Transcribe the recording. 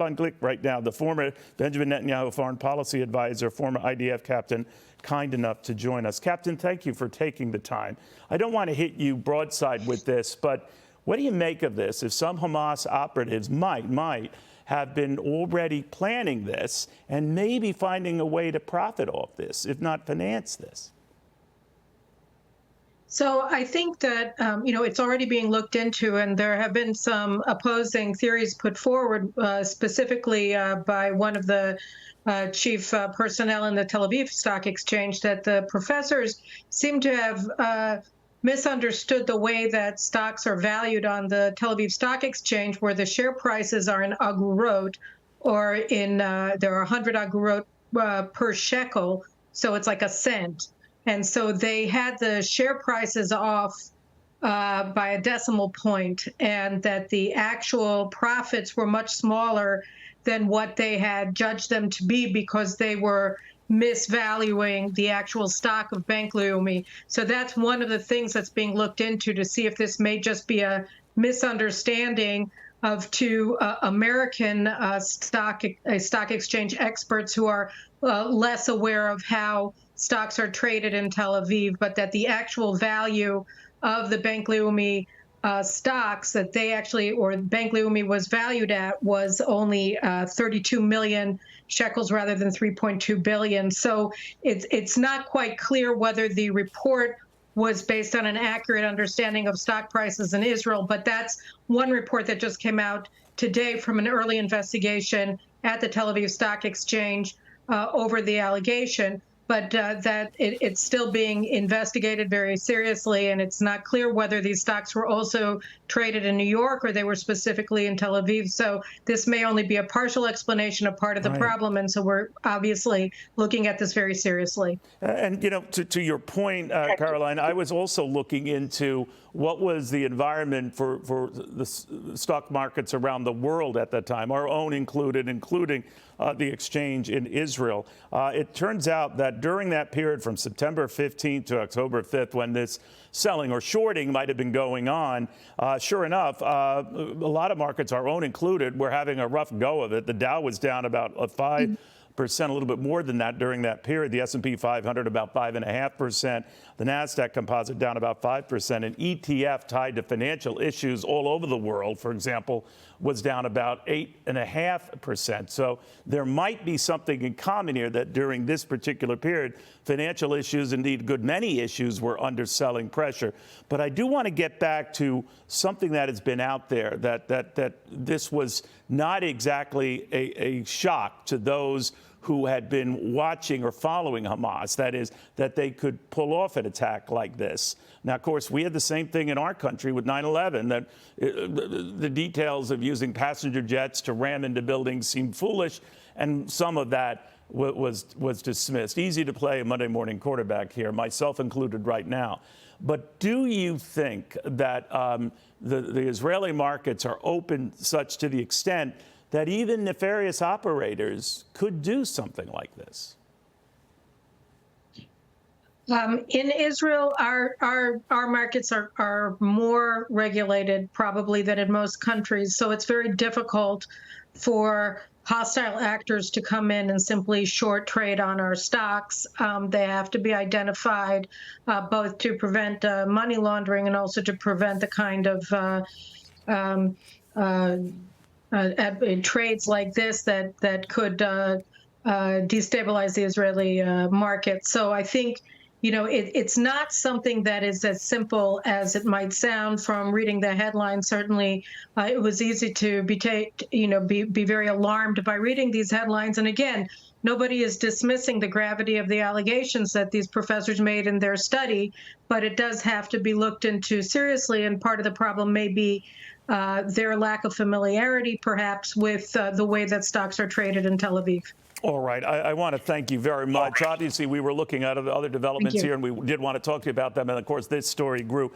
Caroline Glick right now, the former Benjamin Netanyahu foreign policy advisor, former IDF captain, kind enough to join us. Captain, thank you for taking the time. I don't want to hit you broadside with this, but what do you make of this? If some Hamas operatives might have been already planning this and maybe finding a way to profit off this, if not finance this? So I think that, it's already being looked into, and there have been some opposing theories put forward, specifically by one of the chief personnel in the Tel Aviv Stock Exchange, that the professors seem to have misunderstood the way that stocks are valued on the Tel Aviv Stock Exchange, where the share prices are in agurot, or there are 100 agurot per shekel, so it's like a cent. And so they had the share prices off by a decimal point, and that the actual profits were much smaller than what they had judged them to be, because they were misvaluing the actual stock of Bank Leumi. So that's one of the things that's being looked into, to see if this may just be a misunderstanding of two American stock exchange experts who are less aware of how stocks are traded in Tel Aviv, but that the actual value of the Bank Leumi stocks that they actually, or Bank Leumi was valued at, was only 32 million shekels rather than 3.2 billion. So it's not quite clear whether the report was based on an accurate understanding of stock prices in Israel, but that's one report that just came out today from an early investigation at the Tel Aviv Stock Exchange over the allegation. But that it's still being investigated very seriously, and it's not clear whether these stocks were also traded in New York or they were specifically in Tel Aviv. So this may only be a partial explanation of part of the problem, and so we're obviously looking at this very seriously. And, to your point, Caroline, I was also looking into what was the environment for the stock markets around the world at that time, our own included, including the exchange in Israel. It turns out that during that period from September 15th to October 5th, when this selling or shorting might have been going on, sure enough, a lot of markets, our own included, were having a rough go of it. The Dow was down about 5%, a little bit more than that during that period. The S&P 500 about 5.5%. The NASDAQ composite down about 5%. An ETF tied to financial issues all over the world, for example, was down about 8.5%. So there might be something in common here, that during this particular period, financial issues, indeed, good many issues, were under selling pressure. But I do want to get back to something that has been out there, that this was not exactly a shock to those who had been watching or following Hamas, that is, that they could pull off an attack like this. Now, of course, we had the same thing in our country with 9/11, that the details of using passenger jets to ram into buildings seemed foolish, and some of that was dismissed. Easy to play a Monday morning quarterback here, myself included right now. But do you think that the Israeli markets are open such to the extent that even nefarious operators could do something like this? In Israel, our markets are more regulated probably than in most countries. So it's very difficult for hostile actors to come in and simply short trade on our stocks. They have to be identified, both to prevent money laundering and also to prevent the kind of trades like this that could destabilize the Israeli market. So I think, it's not something that is as simple as it might sound from reading the headlines. Certainly, it was easy to be very alarmed by reading these headlines. And again, nobody is dismissing the gravity of the allegations that these professors made in their study, but it does have to be looked into seriously. And part of the problem may be their lack of familiarity, perhaps, with the way that stocks are traded in Tel Aviv. All right. I want to thank you very much. Obviously, we were looking at other developments here, and we did want to talk to you about them. And, of course, this story grew.